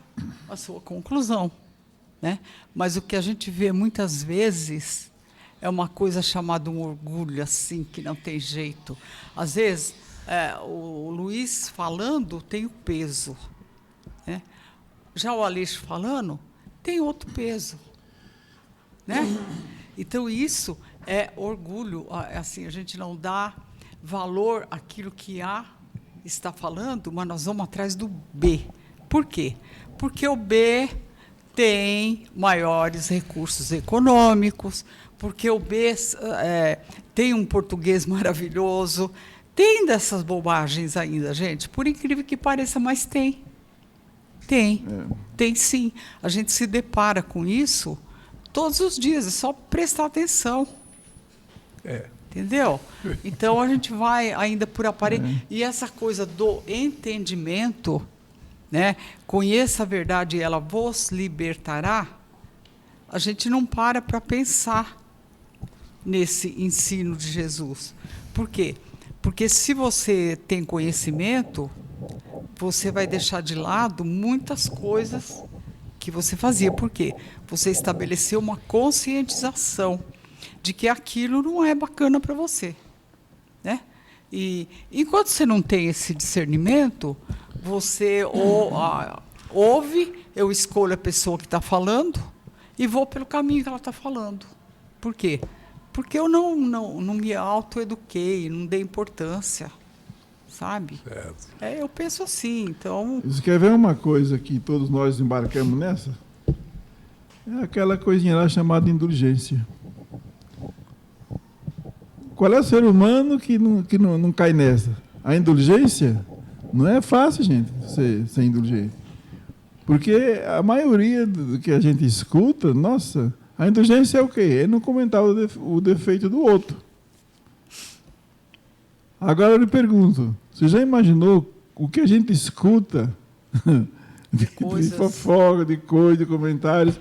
a sua conclusão, né? Mas o que a gente vê muitas vezes é uma coisa chamada um orgulho, assim, que não tem jeito. Às vezes, o Luiz falando tem o peso, né? Já o Aleixo falando tem outro peso, né? Então, isso é orgulho. Assim, a gente não dá valor àquilo que A está falando, mas nós vamos atrás do B. Por quê? Porque o B tem maiores recursos econômicos, porque o B tem um português maravilhoso. Tem dessas bobagens ainda, gente, por incrível que pareça, mas tem. Tem sim. A gente se depara com isso todos os dias, é só prestar atenção. Entendeu? Então, a gente vai ainda por aparelho. E essa coisa do entendimento, né? Conheça a verdade e ela vos libertará. A gente não para pensar nesse ensino de Jesus. Por quê? Porque se você tem conhecimento, você vai deixar de lado muitas coisas que você fazia. Por quê? Você estabeleceu uma conscientização de que aquilo não é bacana para você, né? E enquanto você não tem esse discernimento, você ouve, eu escolho a pessoa que está falando e vou pelo caminho que ela está falando. Por quê? Porque eu não me autoeduquei, não dei importância, sabe? Certo. Eu penso assim, então... Você quer ver uma coisa que todos nós embarcamos nessa? É aquela coisinha lá chamada indulgência. Qual é o ser humano que não cai nessa? A indulgência não é fácil, gente, ser indulgente. Porque a maioria do que a gente escuta, nossa, a indulgência é o quê? É não comentar o defeito do outro. Agora eu lhe pergunto, você já imaginou o que a gente escuta de fofoca, de coisa, de comentários?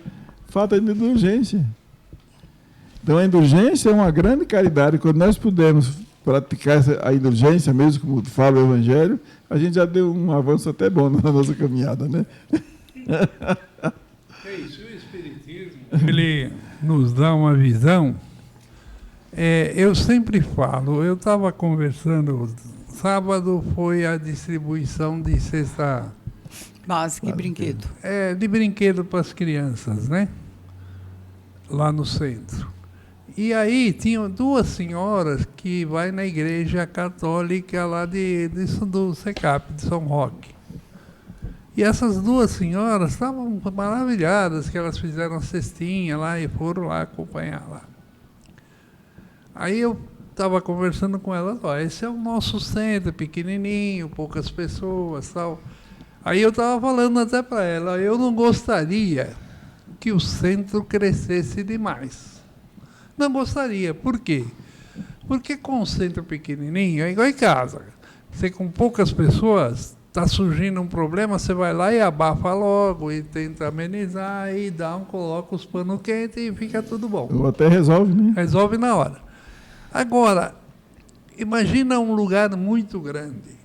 falta de indulgência. Então, a indulgência é uma grande caridade. Quando nós pudermos praticar a indulgência, mesmo como fala o Evangelho, a gente já deu um avanço até bom na nossa caminhada, né? É isso, o Espiritismo, ele nos dá uma visão. Eu sempre falo, eu estava conversando, sábado foi a distribuição de cesta Básica e brinquedo. de brinquedo para as crianças, né? Lá no centro. E aí tinham duas senhoras que vai na igreja católica lá do SECAP, de São Roque. E essas duas senhoras estavam maravilhadas que elas fizeram a cestinha lá e foram lá acompanhar lá. Aí eu estava conversando com elas, esse é o nosso centro, pequenininho, poucas pessoas, tal. Aí eu estava falando até para ela, eu não gostaria que o centro crescesse demais. Não gostaria. Por quê? Porque com o centro pequenininho é igual em casa. Você com poucas pessoas, está surgindo um problema, você vai lá e abafa logo, e tenta amenizar, e coloca os panos quentes e fica tudo bom. Ou até resolve, né? Resolve na hora. Agora, imagina um lugar muito grande.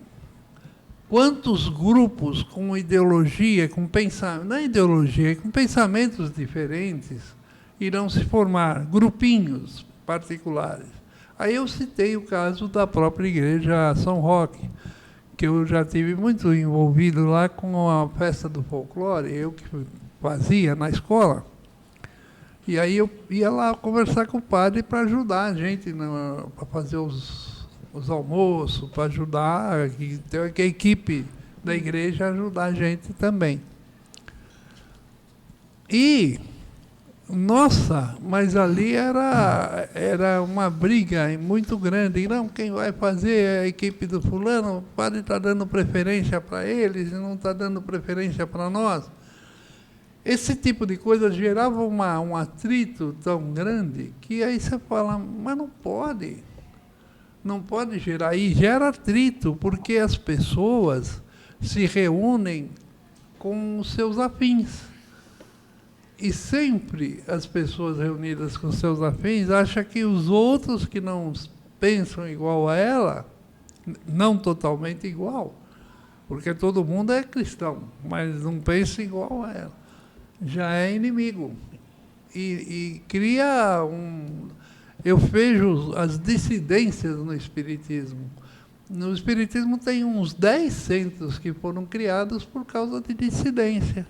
Quantos grupos com ideologia, com pensamento, não é ideologia, com pensamentos diferentes, irão se formar, grupinhos particulares. Aí eu citei o caso da própria igreja São Roque, que eu já tive muito envolvido lá com a festa do folclore, eu que fazia na escola. E aí eu ia lá conversar com o padre para ajudar a gente, para fazer os almoços, para ajudar, que a equipe da igreja ajudar a gente também. E, nossa, mas ali era uma briga muito grande. Não, quem vai fazer é a equipe do fulano, o padre está dando preferência para eles e não está dando preferência para nós. Esse tipo de coisa gerava um atrito tão grande que aí você fala, mas não pode. Não pode gerar. E gera atrito, porque as pessoas se reúnem com os seus afins. E sempre as pessoas reunidas com seus afins acham que os outros que não pensam igual a ela, não totalmente igual, porque todo mundo é cristão, mas não pensa igual a ela, já é inimigo. E cria Eu vejo as dissidências no Espiritismo. No Espiritismo tem uns 10 centros que foram criados por causa de dissidência.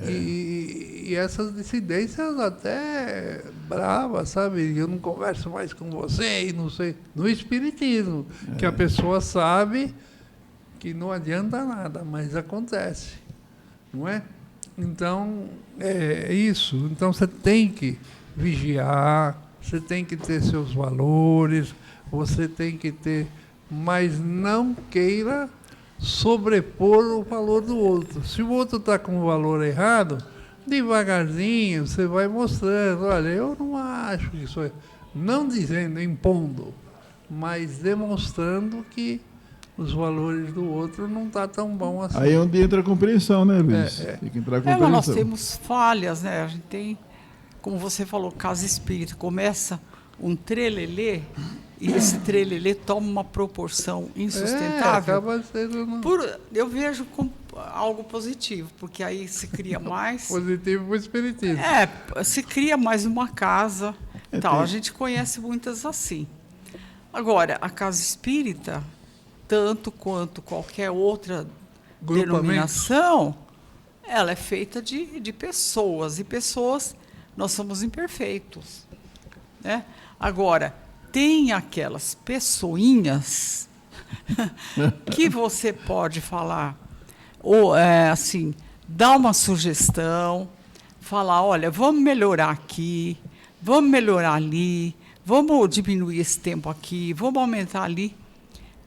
E essas dissidências até bravas, sabe? Eu não converso mais com você e não sei. No Espiritismo, que a pessoa sabe que não adianta nada, mas acontece, não é? Então, é isso. Então, você tem que vigiar, você tem que ter seus valores, você tem que ter, mas não queira sobrepor o valor do outro. Se o outro está com o valor errado, devagarzinho você vai mostrando, olha, eu não acho que isso é, não dizendo, impondo, mas demonstrando que os valores do outro não está tão bom assim. Aí é onde entra a compreensão, né, Luiz? Tem que entrar a compreensão. Mas nós temos falhas, né? A gente tem, como você falou, casa espírita, começa um trelelê, e esse trelelê toma uma proporção insustentável. Acaba sendo... Eu vejo como algo positivo, porque aí se cria mais... Positivo para o espiritismo. Se cria mais uma casa. Tal. A gente conhece muitas assim. Agora, a casa espírita, tanto quanto qualquer outra denominação, ela é feita de pessoas. E pessoas, nós somos imperfeitos, né? Agora, tem aquelas pessoinhas que você pode falar, ou assim, dar uma sugestão, falar, olha, vamos melhorar aqui, vamos melhorar ali, vamos diminuir esse tempo aqui, vamos aumentar ali.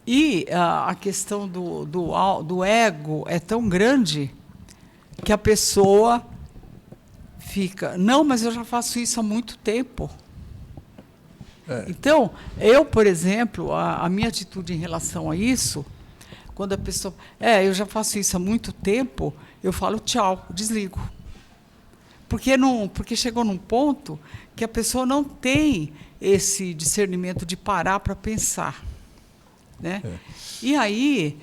E a questão do ego é tão grande que a pessoa fica, não, mas eu já faço isso há muito tempo. Então, eu, por exemplo, a minha atitude em relação a isso, quando a pessoa, eu já faço isso há muito tempo, eu falo tchau, desligo. Porque chegou num ponto que a pessoa não tem esse discernimento de parar para pensar, né? E aí,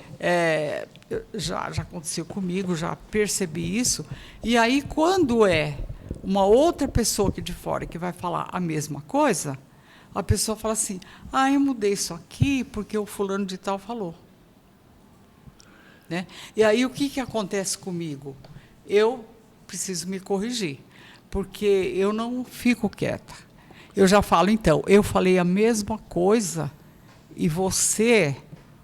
já aconteceu comigo, já percebi isso. E aí, quando é uma outra pessoa aqui de fora que vai falar a mesma coisa, a pessoa fala assim, eu mudei isso aqui porque o fulano de tal falou. Né? E aí, o que acontece comigo? Eu preciso me corrigir, porque eu não fico quieta. Eu já falo, então, eu falei a mesma coisa e você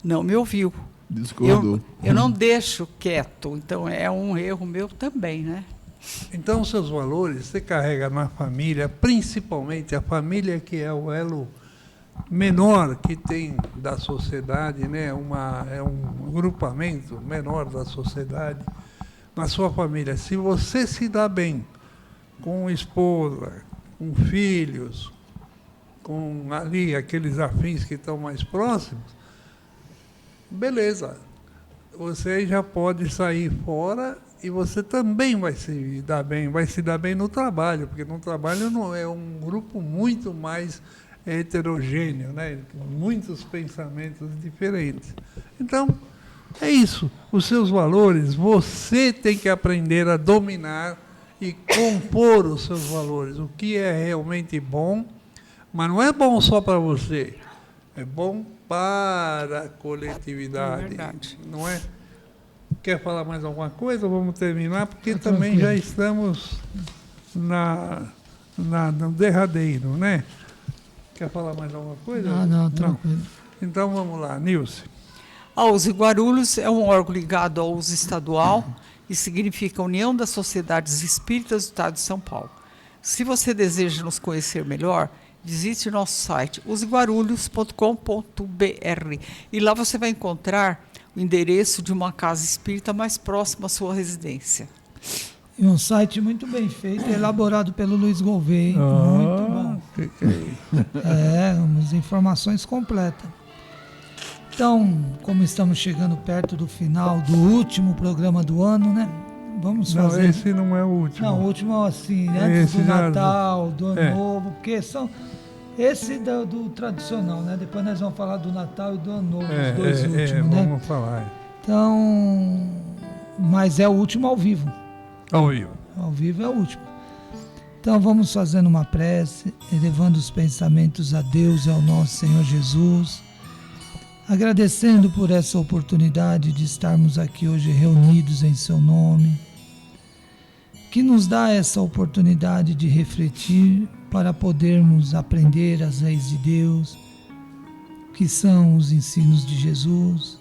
não me ouviu. Discordou. Eu não deixo quieto, então é um erro meu também, né? Então, seus valores você carrega na família, principalmente a família que é o elo menor que tem da sociedade, né? É um agrupamento menor da sociedade. Na sua família, se você se dá bem com esposa, com filhos, com ali aqueles afins que estão mais próximos, beleza, você já pode sair fora e você também vai se dar bem no trabalho, porque no trabalho não é um grupo muito mais heterogêneo, né? Muitos pensamentos diferentes. Então, é isso. Os seus valores, você tem que aprender a dominar e compor os seus valores. O que é realmente bom, mas não é bom só para você. É bom para a coletividade. É verdade. Não é? Quer falar mais alguma coisa? Vamos terminar, porque também já estamos no derradeiro, né? Quer falar mais alguma coisa? Não, tranquilo. Então vamos lá, Nilce. A USE Guarulhos é um órgão ligado à USE estadual e significa União das Sociedades Espíritas do Estado de São Paulo. Se você deseja nos conhecer melhor, visite o nosso site useguarulhos.com.br e lá você vai encontrar o endereço de uma casa espírita mais próxima à sua residência. E um site muito bem feito, elaborado pelo Luiz Gouveia. Muito bom. Que é isso? Umas informações completas. Então, como estamos chegando perto do final do último programa do ano, né? Vamos fazer... Não, esse não é o último. Não, o último assim, antes Esse do já- Natal, do Ano Novo, porque são... Esse do tradicional, né? Depois nós vamos falar do Natal e do Ano Novo, os dois últimos, né? Vamos falar. Então, mas é o último ao vivo. Ao vivo. Ao vivo é o último. Então vamos fazendo uma prece, elevando os pensamentos a Deus e ao nosso Senhor Jesus, agradecendo por essa oportunidade de estarmos aqui hoje reunidos em seu nome, que nos dá essa oportunidade de refletir para podermos aprender as leis de Deus, que são os ensinos de Jesus,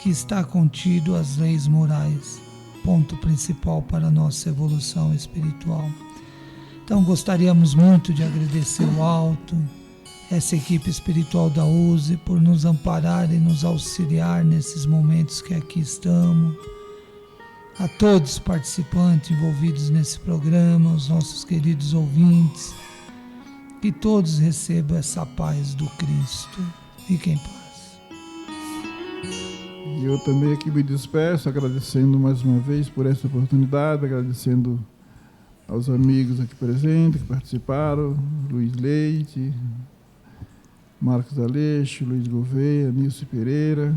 que está contido as leis morais, ponto principal para a nossa evolução espiritual. Então gostaríamos muito de agradecer o Alto, essa equipe espiritual da USE, por nos amparar e nos auxiliar nesses momentos que aqui estamos, a todos os participantes envolvidos nesse programa, os nossos queridos ouvintes, que todos recebam essa paz do Cristo. Fiquem em paz. E eu também aqui me despeço, agradecendo mais uma vez por essa oportunidade, agradecendo aos amigos aqui presentes que participaram, Luiz Leite, Marcos Aleixo, Luiz Gouveia, Nilce Pereira,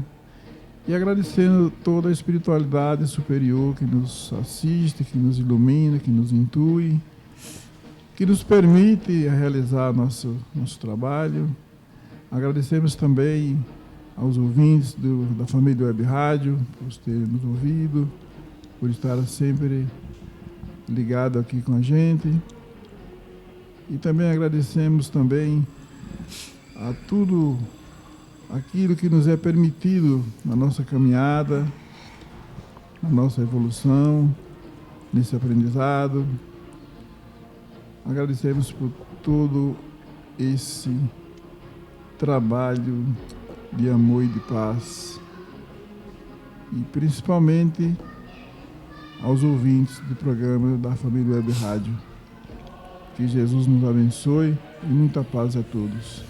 e agradecendo toda a espiritualidade superior que nos assiste, que nos ilumina, que nos intui, que nos permite realizar nosso trabalho. Agradecemos também aos ouvintes da família Web Rádio, por terem nos ouvido, por estar sempre ligado aqui com a gente. E também agradecemos também a tudo aquilo que nos é permitido na nossa caminhada, na nossa evolução, nesse aprendizado. Agradecemos por todo esse trabalho de amor e de paz, e principalmente aos ouvintes do programa da família Web Rádio. Que Jesus nos abençoe e muita paz a todos.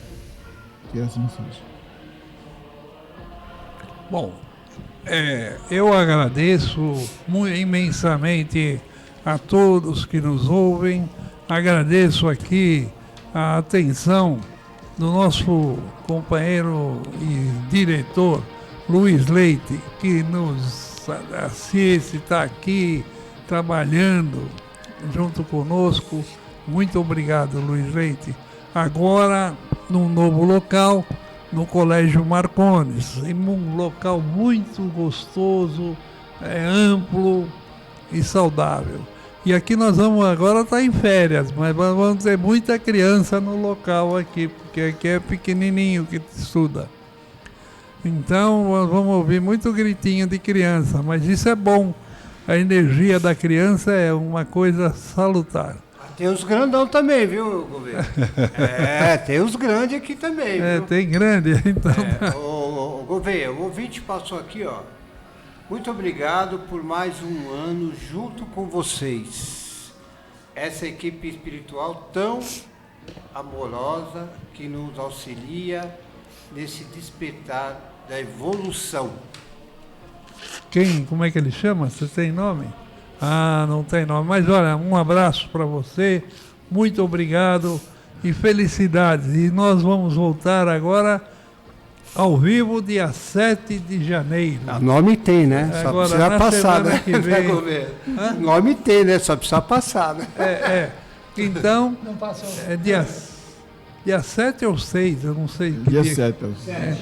Que assim seja. Bom, Eu agradeço imensamente a todos que nos ouvem. Agradeço aqui a atenção do nosso companheiro e diretor Luiz Leite, que nos assiste, está aqui trabalhando junto conosco. Muito obrigado, Luiz Leite. Agora, num novo local, no Colégio Marcones, em um local muito gostoso, amplo e saudável. E aqui nós vamos agora estar em férias, mas vamos ter muita criança no local aqui, porque aqui é pequenininho que estuda. Então vamos ouvir muito gritinho de criança, mas isso é bom. A energia da criança é uma coisa salutar. Tem os grandão também, viu, governo? Tem os grandes aqui também, viu? Tem grande, então. O governo, o ouvinte passou aqui, ó. Muito obrigado por mais um ano junto com vocês. Essa equipe espiritual tão amorosa que nos auxilia nesse despertar da evolução. Como é que ele chama? Você tem nome? Ah, não tem nome. Mas olha, um abraço para você, muito obrigado e felicidades. E nós vamos voltar agora ao vivo dia 7 de janeiro. O nome tem, né? Só Agora, precisa passar, né? Que vem... O nome tem, né? Só precisa passar, né? Então, Não passou. é dia 7 ou 6, eu não sei. Dia 7.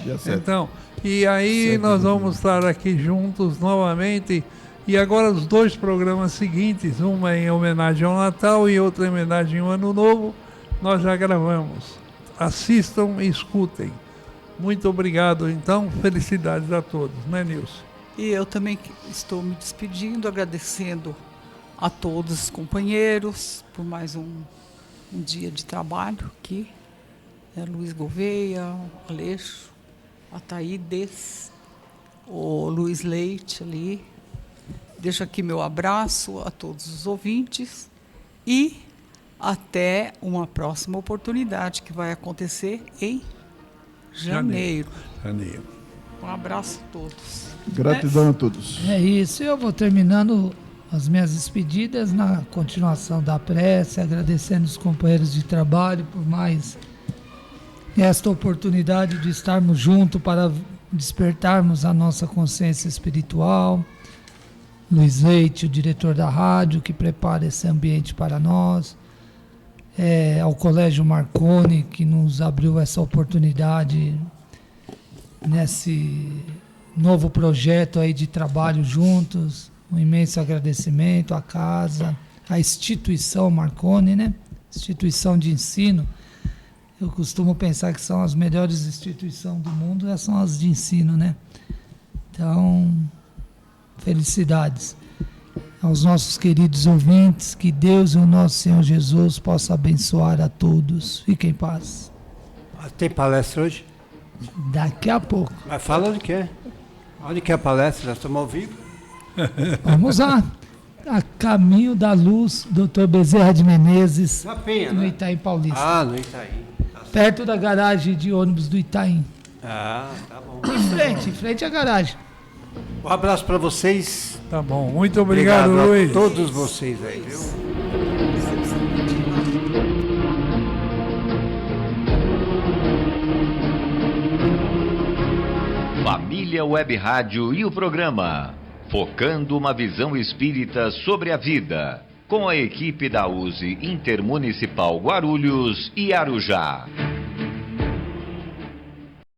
Dia 7. Então, e aí 7 nós de vamos estar aqui juntos novamente. E agora os dois programas seguintes, uma em homenagem ao Natal e outra em homenagem ao Ano Novo, nós já gravamos. Assistam e escutem. Muito obrigado, então, felicidades a todos, né, Nilson? E eu também estou me despedindo, agradecendo a todos os companheiros por mais um dia de trabalho aqui. Luiz Gouveia, Aleixo, Ataídes, o Luiz Leite ali. Deixo aqui meu abraço a todos os ouvintes e até uma próxima oportunidade que vai acontecer em janeiro. Um abraço a todos. Gratidão a todos. É isso, eu vou terminando as minhas despedidas na continuação da prece, agradecendo os companheiros de trabalho por mais esta oportunidade de estarmos juntos para despertarmos a nossa consciência espiritual. Luiz Leite, o diretor da rádio, que prepara esse ambiente para nós. Ao Colégio Marconi, que nos abriu essa oportunidade nesse novo projeto aí de trabalho juntos. Um imenso agradecimento à casa, à instituição Marconi, né? Instituição de ensino. Eu costumo pensar que são as melhores instituições do mundo, são as de ensino, né? Então, felicidades aos nossos queridos ouvintes, que Deus e o nosso Senhor Jesus possa abençoar a todos. Fiquem em paz. Tem palestra hoje? Daqui a pouco. Mas fala onde que é. Onde que é a palestra? Nós estamos ao vivo. Vamos lá. A Caminho da Luz, Dr. Bezerra de Menezes, Na Penha, no né? Itaim Paulista. Ah, no Itaim. Perto da garagem de ônibus do Itaim. Ah, tá bom. Em frente à garagem. Um abraço para vocês. Tá bom, muito obrigado, Luiz. a todos vocês aí, viu? Família Web Rádio e o programa Focando uma Visão Espírita sobre a Vida, com a equipe da USE Intermunicipal Guarulhos e Arujá.